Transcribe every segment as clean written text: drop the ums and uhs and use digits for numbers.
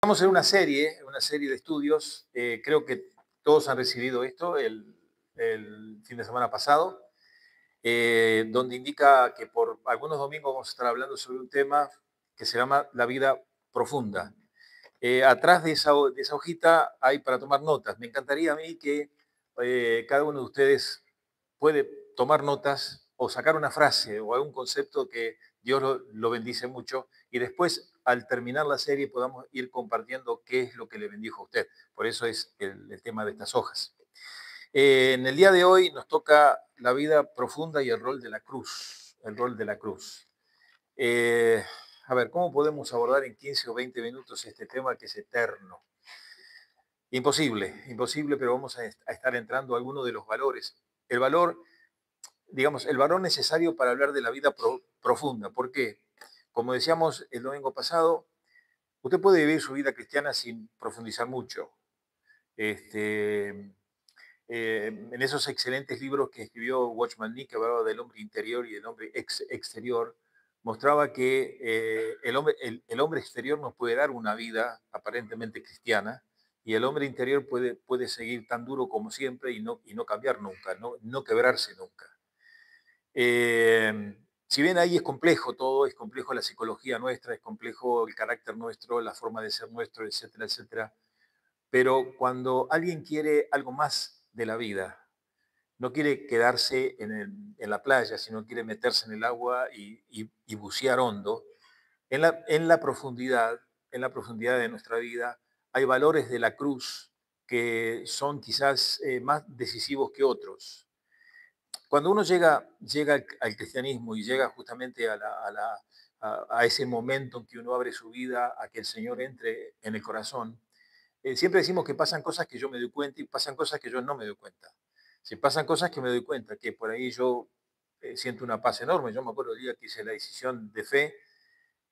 Estamos en una serie de estudios. Creo que todos han recibido esto el fin de semana pasado, donde indica que por algunos domingos vamos a estar hablando sobre un tema que se llama la vida profunda. Atrás de esa hojita hay para tomar notas. Me encantaría a mí que cada uno de ustedes puede tomar notas o sacar una frase o algún concepto que Dios lo bendice mucho y después al terminar la serie podamos ir compartiendo qué es lo que le bendijo a usted. Por eso es el tema de estas hojas. En el día de hoy nos toca la vida profunda y el rol de la cruz. El rol de la cruz. Eh, a ver, ¿cómo podemos abordar en 15 o 20 minutos este tema que es eterno? Imposible, imposible, pero vamos a estar entrando a algunos de los valores. El valor, digamos, el valor necesario para hablar de la vida profunda. ¿Por qué? Como decíamos el domingo pasado, usted puede vivir su vida cristiana sin profundizar mucho. Este, en esos excelentes libros que escribió Watchman Nee, que hablaba del hombre interior y del hombre exterior, mostraba que el hombre exterior nos puede dar una vida aparentemente cristiana y el hombre interior puede seguir tan duro como siempre y no cambiar nunca, no quebrarse nunca. Si bien ahí es complejo todo, es complejo la psicología nuestra, es complejo el carácter nuestro, la forma de ser nuestro, etcétera, etcétera, pero cuando alguien quiere algo más de la vida, no quiere quedarse en la playa, sino quiere meterse en el agua y bucear hondo. En la profundidad de nuestra vida, hay valores de la cruz que son quizás más decisivos que otros. Cuando uno llega al cristianismo y llega justamente a ese momento en que uno abre su vida, a que el Señor entre en el corazón, siempre decimos que pasan cosas que yo me doy cuenta y pasan cosas que yo no me doy cuenta. Si pasan cosas que me doy cuenta, que por ahí yo siento una paz enorme. Yo me acuerdo el día que hice la decisión de fe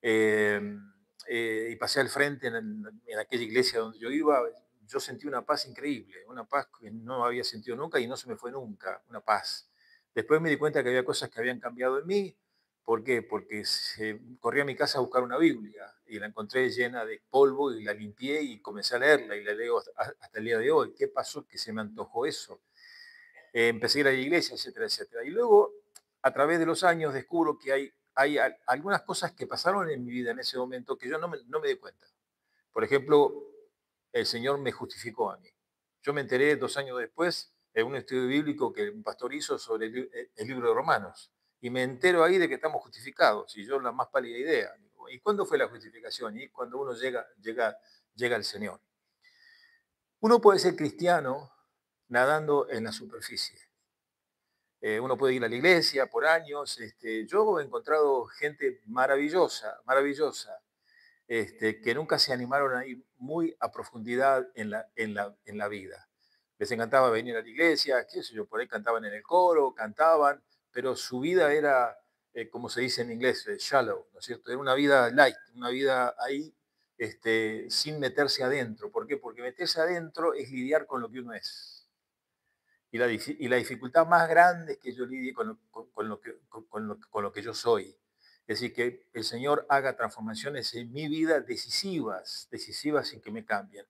eh, y pasé al frente en aquella iglesia donde yo iba, yo sentí una paz increíble, una paz que no había sentido nunca y no se me fue nunca, una paz. Después me di cuenta que había cosas que habían cambiado en mí. ¿Por qué? Porque corrí a mi casa a buscar una Biblia y la encontré llena de polvo y la limpié y comencé a leerla y la leo hasta el día de hoy. ¿Qué pasó? Que se me antojó eso. Empecé a ir a la iglesia, etcétera, etcétera. Y luego, a través de los años, descubro que hay algunas cosas que pasaron en mi vida en ese momento que yo no me di cuenta. Por ejemplo, el Señor me justificó a mí. Yo me enteré 2 años después en un estudio bíblico que un pastor hizo sobre el libro de Romanos. Y me entero ahí de que estamos justificados, y yo la más pálida idea. Digo, ¿y cuándo fue la justificación? Y cuando uno llega al Señor. Uno puede ser cristiano nadando en la superficie. Uno puede ir a la iglesia por años. Yo he encontrado gente maravillosa, maravillosa, que nunca se animaron a ir muy a profundidad en la vida. Les encantaba venir a la iglesia, qué sé yo, por ahí cantaban en el coro, cantaban, pero su vida era, como se dice en inglés, shallow, ¿no es cierto? Era una vida light, una vida ahí sin meterse adentro. ¿Por qué? Porque meterse adentro es lidiar con lo que uno es. Y la dificultad más grande es que yo lidie con lo que yo soy. Es decir, que el Señor haga transformaciones en mi vida decisivas, decisivas sin que me cambien.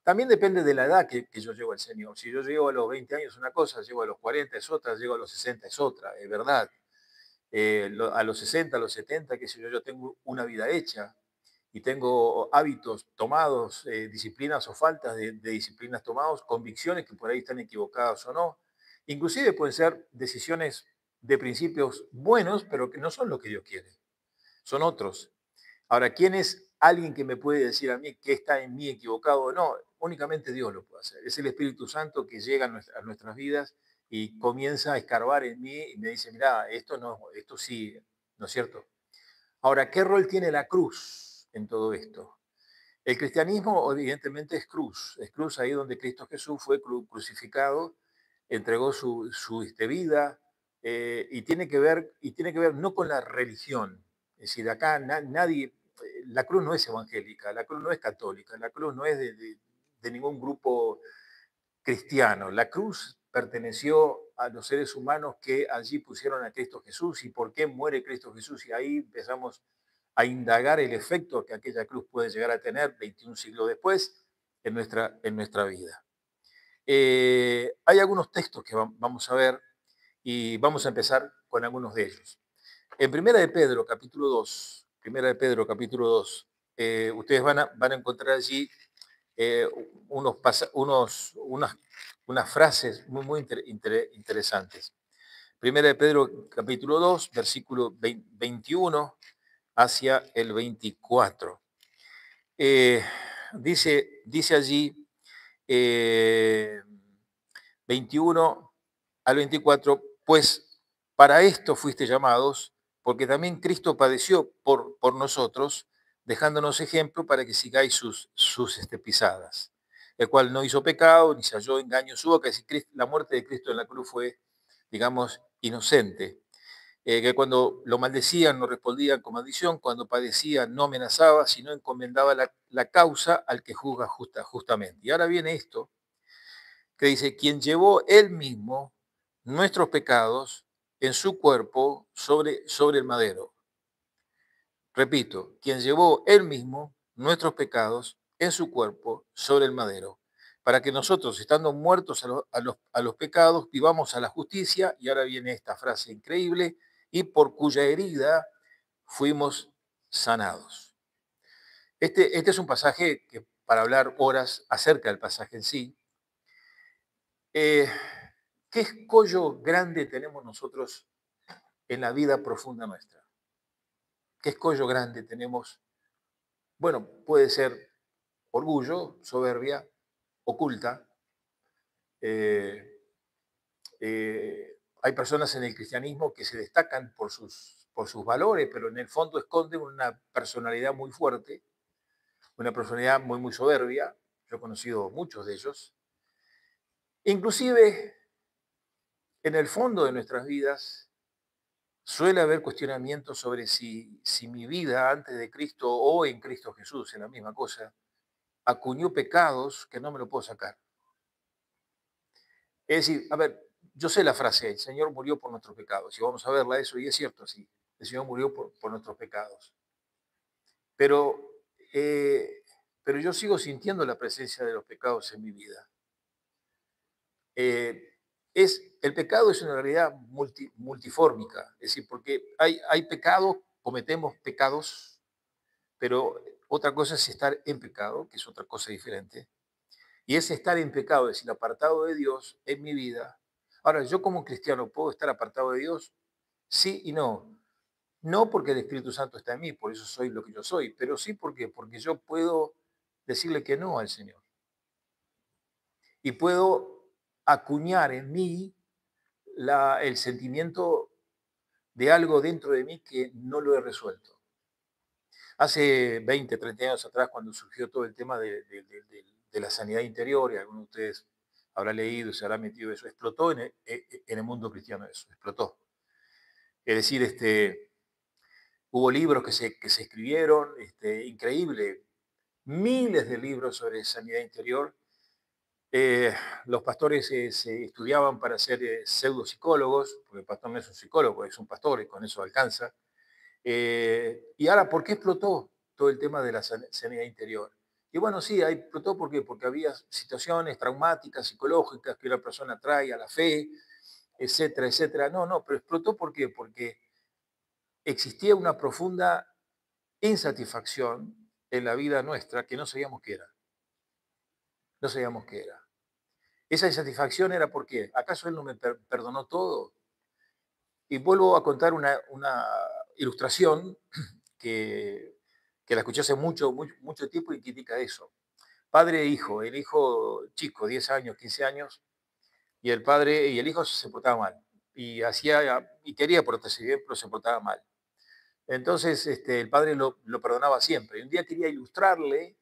También depende de la edad que yo llego al Señor. Si yo llego a los 20 años es una cosa, llego a los 40 es otra, llego a los 60 es otra, es verdad. A los 60, a los 70, qué sé yo, yo tengo una vida hecha y tengo hábitos tomados, disciplinas o faltas de disciplinas tomados, convicciones que por ahí están equivocadas o no. Inclusive pueden ser decisiones de principios buenos, pero que no son lo que Dios quiere, son otros. Ahora, ¿quién es alguien que me puede decir a mí que está en mí equivocado o no? Únicamente Dios lo puede hacer. Es el Espíritu Santo que llega a nuestras vidas y comienza a escarbar en mí y me dice, mira, esto no, esto sí, ¿no es cierto? Ahora, ¿qué rol tiene la cruz en todo esto? El cristianismo evidentemente es cruz ahí donde Cristo Jesús fue crucificado, entregó su vida, y tiene que ver no con la religión. Es decir, acá nadie, la cruz no es evangélica, la cruz no es católica, la cruz no es de ningún grupo cristiano. La cruz perteneció a los seres humanos que allí pusieron a Cristo Jesús. ¿Y por qué muere Cristo Jesús? Y ahí empezamos a indagar el efecto que aquella cruz puede llegar a tener 21 siglos después en nuestra vida. Hay algunos textos que vamos a ver y vamos a empezar con algunos de ellos. En Primera de Pedro, capítulo 2, Primera de Pedro, capítulo 2, ustedes van a encontrar allí eh, unas frases muy interesantes. Primera de Pedro, capítulo 2, versículo 21 hacia el 24. Eh, dice allí, eh, 21 al 24, pues para esto fuiste llamados, porque también Cristo padeció por nosotros, dejándonos ejemplo para que sigáis sus pisadas, el cual no hizo pecado, ni se halló engaño en su boca. Es decir, la muerte de Cristo en la cruz fue, digamos, inocente. Que cuando lo maldecían no respondía con maldición, cuando padecía no amenazaba, sino encomendaba la causa al que juzga justamente. Y ahora viene esto, que dice, quien llevó él mismo nuestros pecados en su cuerpo sobre el madero. Repito, quien llevó él mismo nuestros pecados en su cuerpo sobre el madero, para que nosotros, estando muertos a los pecados, vivamos a la justicia, y ahora viene esta frase increíble, y por cuya herida fuimos sanados. Este es un pasaje que para hablar horas acerca del pasaje en sí. ¿Qué escollo grande tenemos nosotros en la vida profunda nuestra? ¿Qué escollo grande tenemos? Bueno, puede ser orgullo, soberbia, oculta. Eh, hay personas en el cristianismo que se destacan por sus valores, pero en el fondo esconden una personalidad muy fuerte, una personalidad muy soberbia. Yo he conocido muchos de ellos. Inclusive, en el fondo de nuestras vidas, suele haber cuestionamientos sobre si mi vida antes de Cristo o en Cristo Jesús, en la misma cosa, acuñó pecados que no me lo puedo sacar. Es decir, a ver, yo sé la frase, el Señor murió por nuestros pecados, y vamos a verla eso, y es cierto, sí, el Señor murió por nuestros pecados. Pero, eh, pero yo sigo sintiendo la presencia de los pecados en mi vida. Eh, el pecado es una realidad multifórmica, es decir, porque hay pecados, cometemos pecados, pero otra cosa es estar en pecado, que es otra cosa diferente. Y ese estar en pecado, es decir, apartado de Dios en mi vida. Ahora, yo como cristiano puedo estar apartado de Dios, sí y no. No porque el Espíritu Santo está en mí, por eso soy lo que yo soy, pero sí porque yo puedo decirle que no al Señor. Y puedo acuñar en mí el sentimiento de algo dentro de mí que no lo he resuelto. Hace 20, 30 años atrás, cuando surgió todo el tema de la sanidad interior, y algunos de ustedes habrá leído y se habrá metido eso, explotó en el mundo cristiano eso, explotó. Es decir, hubo libros que se escribieron, increíble, miles de libros sobre sanidad interior. Los pastores se estudiaban para ser pseudopsicólogos, porque el pastor no es un psicólogo, es un pastor y con eso alcanza. Y ahora, ¿por qué explotó todo el tema de la sanidad interior? Y bueno, sí, explotó porque había situaciones traumáticas, psicológicas que una persona trae a la fe, etcétera, etcétera. No, pero explotó ¿por qué? Porque existía una profunda insatisfacción en la vida nuestra que no sabíamos qué era. No sabíamos qué era. Esa insatisfacción era porque, ¿acaso Él no me perdonó todo? Y vuelvo a contar una ilustración que, que la escuché hace mucho tiempo y critica eso. Padre e hijo, el hijo chico, 10 años, 15 años, y el hijo se portaba mal. Y quería portarse bien, pero se portaba mal. Entonces el padre lo perdonaba siempre. Y un día quería ilustrarle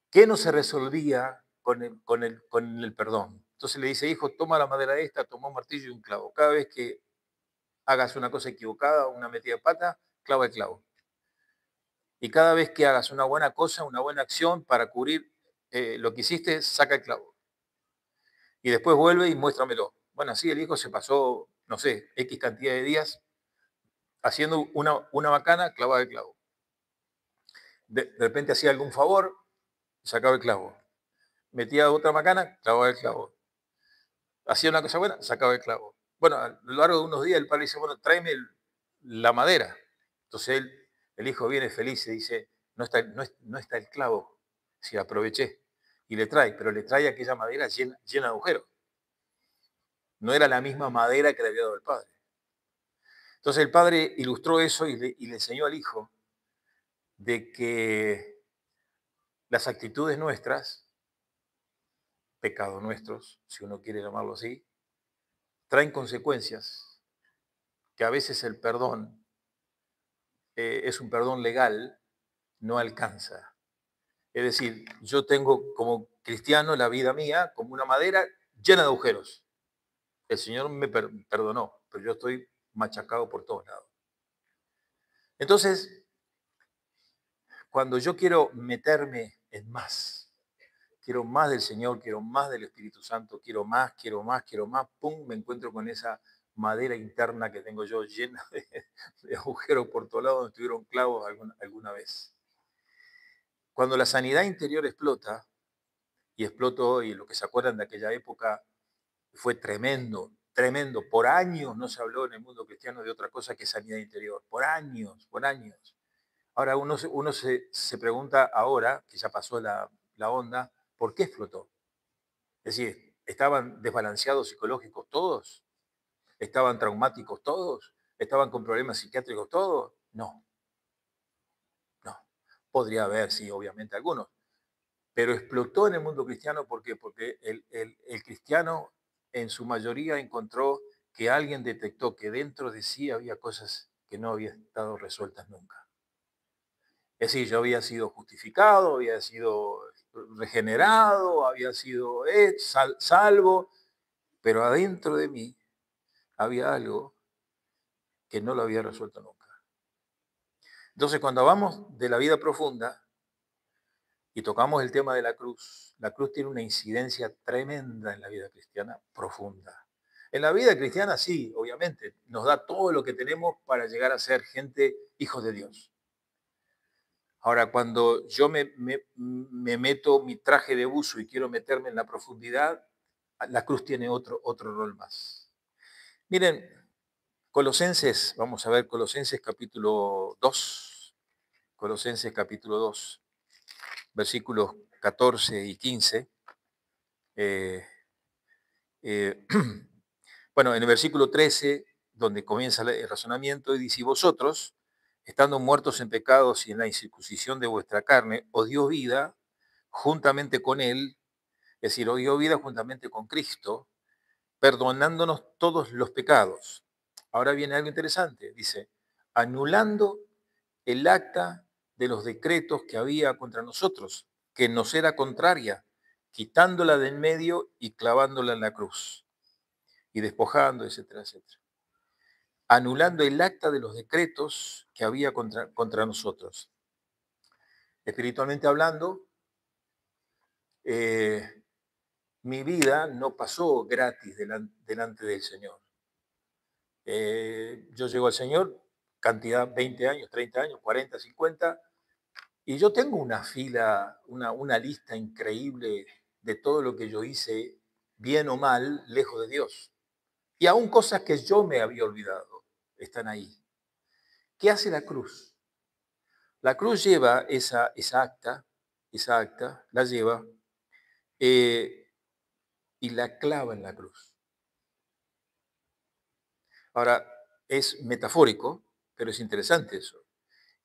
qué no se resolvía con el perdón. Entonces le dice, hijo, toma la madera esta, toma un martillo y un clavo. Cada vez que hagas una cosa equivocada, una metida de pata, clava el clavo. Y cada vez que hagas una buena cosa, una buena acción para cubrir lo que hiciste, saca el clavo. Y después vuelve y muéstramelo. Bueno, así el hijo se pasó, no sé, X cantidad de días haciendo una macana, clavaba el clavo. De repente hacía algún favor, sacaba el clavo. Metía otra macana, clavaba el clavo. Hacía una cosa buena, sacaba el clavo. Bueno, a lo largo de unos días el padre dice, bueno, tráeme la madera. Entonces el hijo viene feliz y dice, no está el clavo, si aproveché. Y le trae, pero le trae aquella madera llena de agujeros. No era la misma madera que le había dado el padre. Entonces el padre ilustró eso y le enseñó al hijo de que las actitudes nuestras, pecados nuestros, si uno quiere llamarlo así, traen consecuencias, que a veces el perdón es un perdón legal, no alcanza. Es decir, yo tengo como cristiano la vida mía como una madera llena de agujeros. El Señor me perdonó, pero yo estoy machacado por todos lados. Entonces, cuando yo quiero meterme en más, quiero más del Señor, quiero más del Espíritu Santo, quiero más, quiero más, quiero más, pum, me encuentro con esa madera interna que tengo yo llena de agujeros por todos lados donde estuvieron clavos alguna vez. Cuando la sanidad interior explota, y explotó, y lo que se acuerdan de aquella época fue tremendo, tremendo. Por años no se habló en el mundo cristiano de otra cosa que sanidad interior. Por años, por años. Ahora uno se pregunta ahora, que ya pasó la onda, ¿por qué explotó? Es decir, ¿estaban desbalanceados psicológicos todos? ¿Estaban traumáticos todos? ¿Estaban con problemas psiquiátricos todos? No, no. Podría haber, sí, obviamente algunos. Pero explotó en el mundo cristiano, ¿por qué? Porque el cristiano en su mayoría encontró que alguien detectó que dentro de sí había cosas que no habían estado resueltas nunca. Es decir, yo había sido justificado, había sido regenerado, había sido salvo, pero adentro de mí había algo que no lo había resuelto nunca. Entonces, cuando hablamos de la vida profunda y tocamos el tema de la cruz tiene una incidencia tremenda en la vida cristiana profunda. En la vida cristiana sí, obviamente, nos da todo lo que tenemos para llegar a ser gente, hijos de Dios. Ahora, cuando yo me meto mi traje de buzo y quiero meterme en la profundidad, la cruz tiene otro rol más. Miren, Colosenses, vamos a ver Colosenses capítulo 2, Colosenses capítulo 2, versículos 14 y 15. Eh, eh, bueno, en el versículo 13, donde comienza el razonamiento, y dice, y vosotros, estando muertos en pecados y en la incircuncisión de vuestra carne, os dio vida juntamente con él, es decir, os dio vida juntamente con Cristo, perdonándonos todos los pecados. Ahora viene algo interesante, dice, anulando el acta de los decretos que había contra nosotros, que nos era contraria, quitándola de en medio y clavándola en la cruz, y despojando, etcétera, etcétera. Anulando el acta de los decretos que había contra nosotros. Espiritualmente hablando, mi vida no pasó gratis delante del Señor. Yo llego al Señor, cantidad 20 años, 30 años, 40, 50, y yo tengo una fila, una lista increíble de todo lo que yo hice, bien o mal, lejos de Dios. Y aún cosas que yo me había olvidado, están ahí. ¿Qué hace la cruz? La cruz lleva esa acta la lleva eh, y la clava en la cruz. Ahora, es metafórico, pero es interesante eso.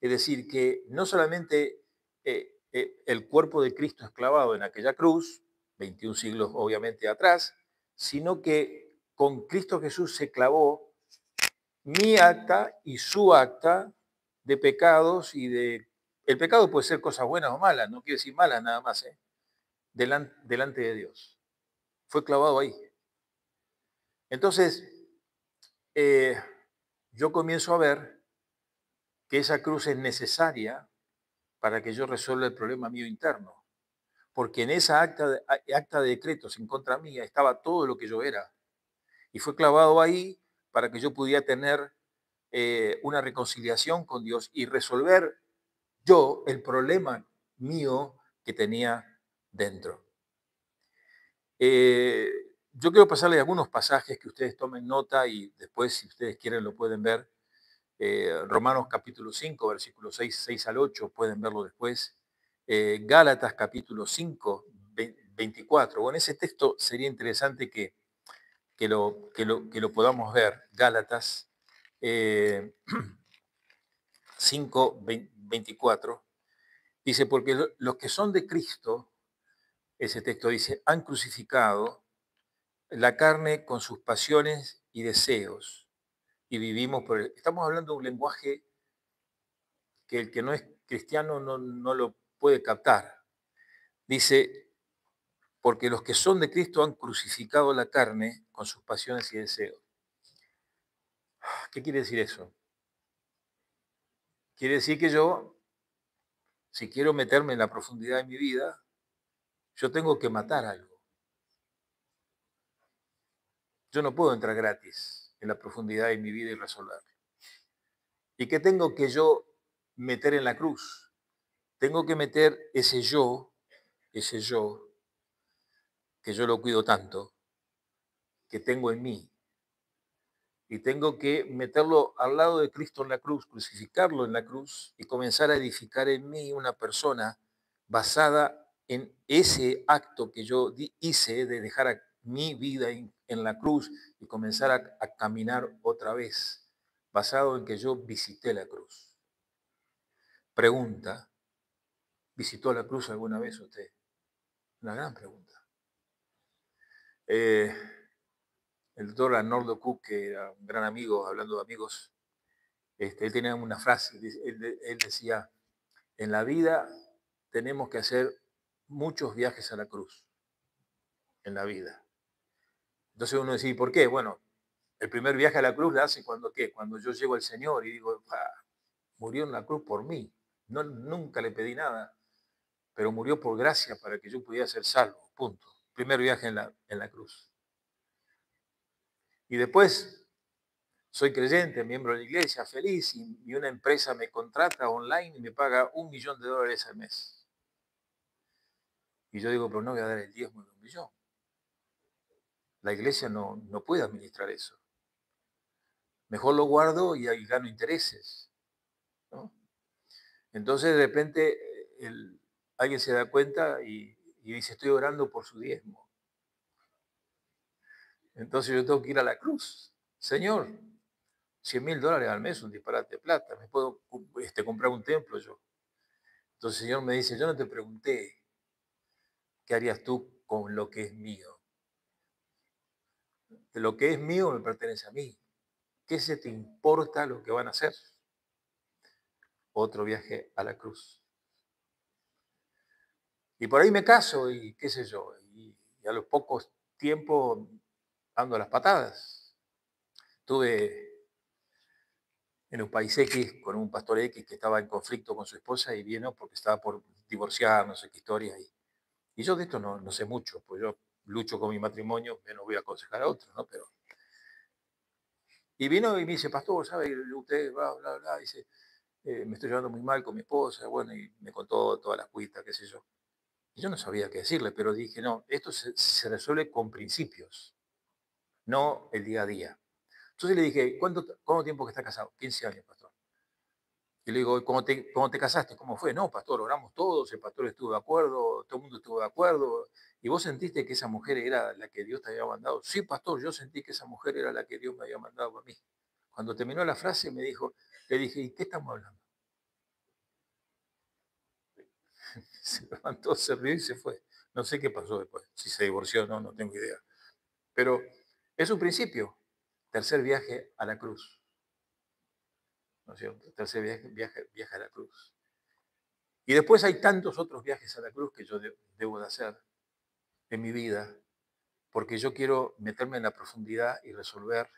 Es decir, que no solamente el cuerpo de Cristo es clavado en aquella cruz, 21 siglos obviamente atrás, sino que con Cristo Jesús se clavó mi acta y su acta de pecados y de... El pecado puede ser cosas buenas o malas, no quiere decir malas nada más, delante de Dios. Fue clavado ahí. Entonces, eh, yo comienzo a ver que esa cruz es necesaria para que yo resuelva el problema mío interno. Porque en esa acta de decretos en contra mía estaba todo lo que yo era. Y fue clavado ahí para que yo pudiera tener una reconciliación con Dios y resolver yo el problema mío que tenía dentro. Eh, yo quiero pasarle algunos pasajes que ustedes tomen nota y después, si ustedes quieren, lo pueden ver. Romanos capítulo 5, versículos 6 al 8, pueden verlo después. Gálatas capítulo 5, 24. Bueno, ese texto sería interesante que lo podamos ver. Gálatas 5, 24. Dice, porque los que son de Cristo, ese texto dice, han crucificado la carne con sus pasiones y deseos. Y vivimos por él. Estamos hablando de un lenguaje que el que no es cristiano no lo puede captar. Dice, porque los que son de Cristo han crucificado la carne con sus pasiones y deseos. ¿Qué quiere decir eso? Quiere decir que yo, si quiero meterme en la profundidad de mi vida, yo tengo que matar algo. Yo no puedo entrar gratis en la profundidad de mi vida y resolverlo. ¿Y qué tengo que yo meter en la cruz? Tengo que meter ese yo, que yo lo cuido tanto, que tengo en mí. Y tengo que meterlo al lado de Cristo en la cruz, crucificarlo en la cruz y comenzar a edificar en mí una persona basada en ese acto que yo hice de dejar mi vida en la cruz y comenzar a caminar otra vez, basado en que yo visité la cruz. Pregunta, ¿visitó la cruz alguna vez usted? Una gran pregunta. Eh, el doctor Arnoldo Cook, que era un gran amigo, hablando de amigos, él tenía una frase, él decía, en la vida tenemos que hacer muchos viajes a la cruz, en la vida. Entonces uno dice, ¿por qué? Bueno, el primer viaje a la cruz la hace cuando, ¿qué? Cuando yo llego al Señor y digo, murió en la cruz por mí, no, nunca le pedí nada, pero murió por gracia para que yo pudiera ser salvo, punto. Primer viaje en la cruz. Y después soy creyente, miembro de la iglesia, feliz, y una empresa me contrata online y me paga $1.000.000 al mes. Y yo digo, pero no voy a dar el diezmo de $1.000.000. La iglesia no puede administrar eso. Mejor lo guardo y ahí gano intereses, ¿no? Entonces de repente alguien se da cuenta y dice, estoy orando por su diezmo. Entonces yo tengo que ir a la cruz. Señor, $100.000 al mes, un disparate de plata. Me puedo comprar un templo yo. Entonces el Señor me dice, yo no te pregunté qué harías tú con lo que es mío. De lo que es mío me pertenece a mí. ¿Qué se te importa lo que van a hacer? Otro viaje a la cruz. Y por ahí me caso y qué sé yo. Y a los pocos tiempos ando a las patadas. Estuve en un país X con un pastor X que estaba en conflicto con su esposa y vino porque estaba por divorciar, no sé qué historia. Y yo de esto no sé mucho, pues yo lucho con mi matrimonio, menos voy a aconsejar a otros, ¿no? Y vino y me dice, pastor, ¿sabe? Usted, bla, bla, bla, dice, me estoy llevando muy mal con mi esposa, bueno, y me contó todas las cuitas, qué sé yo. Y yo no sabía qué decirle, pero dije, no, esto se resuelve con principios, no el día a día. Entonces le dije, ¿cuánto tiempo que está casado? 15 años, pastor. Y le digo, ¿cómo te casaste? ¿Cómo fue? No, pastor, oramos todos, el pastor estuvo de acuerdo, todo el mundo estuvo de acuerdo. ¿Y vos sentiste que esa mujer era la que Dios te había mandado? Sí, pastor, yo sentí que esa mujer era la que Dios me había mandado a mí. Cuando terminó la frase le dije, ¿y qué estamos hablando? Se levantó, se rió y se fue. No sé qué pasó después, si se divorció o no, no tengo idea. Pero es un principio. Tercer viaje a la cruz. ¿No es cierto? Tercer viaje a la cruz. Y después hay tantos otros viajes a la cruz que yo debo de hacer en mi vida, porque yo quiero meterme en la profundidad y resolver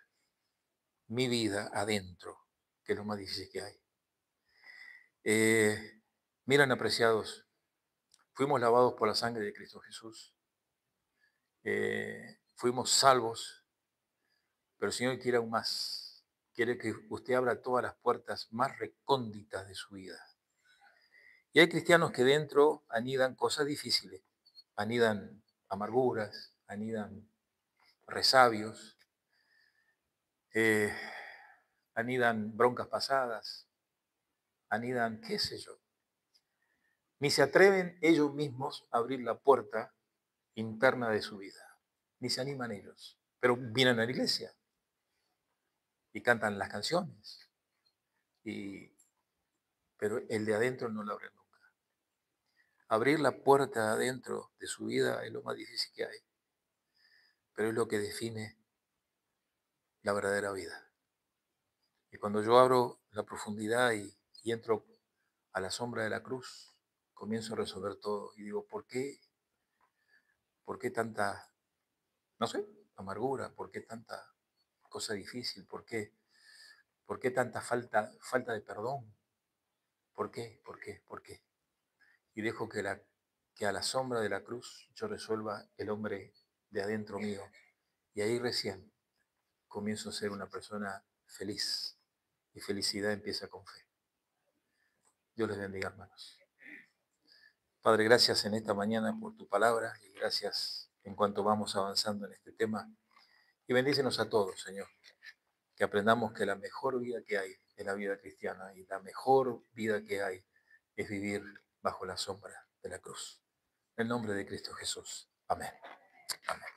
mi vida adentro, que es lo más difícil que hay. Miren, apreciados, fuimos lavados por la sangre de Cristo Jesús, fuimos salvos, pero el Señor quiere aún más. Quiere que usted abra todas las puertas más recónditas de su vida. Y hay cristianos que dentro anidan cosas difíciles, anidan amarguras, anidan resabios, eh, anidan broncas pasadas, anidan qué sé yo. Ni se atreven ellos mismos a abrir la puerta interna de su vida, ni se animan ellos, pero vienen a la iglesia y cantan las canciones, y, pero el de adentro no lo abre nunca. Abrir la puerta de adentro de su vida es lo más difícil que hay, pero es lo que define la verdadera vida. Y cuando yo abro la profundidad y entro a la sombra de la cruz, comienzo a resolver todo y digo, por qué tanta, no sé, amargura? ¿Por qué tanta cosa difícil? Por qué tanta falta de perdón? ¿Por qué? ¿Por qué? ¿Por qué? Y dejo que a la sombra de la cruz yo resuelva el hombre de adentro mío. Y ahí recién comienzo a ser una persona feliz. Y felicidad empieza con fe. Dios les bendiga, hermanos. Padre, gracias en esta mañana por tu palabra y gracias en cuanto vamos avanzando en este tema. Y bendícenos a todos, Señor, que aprendamos que la mejor vida que hay es la vida cristiana y la mejor vida que hay es vivir bajo la sombra de la cruz. En el nombre de Cristo Jesús. Amén. Amén.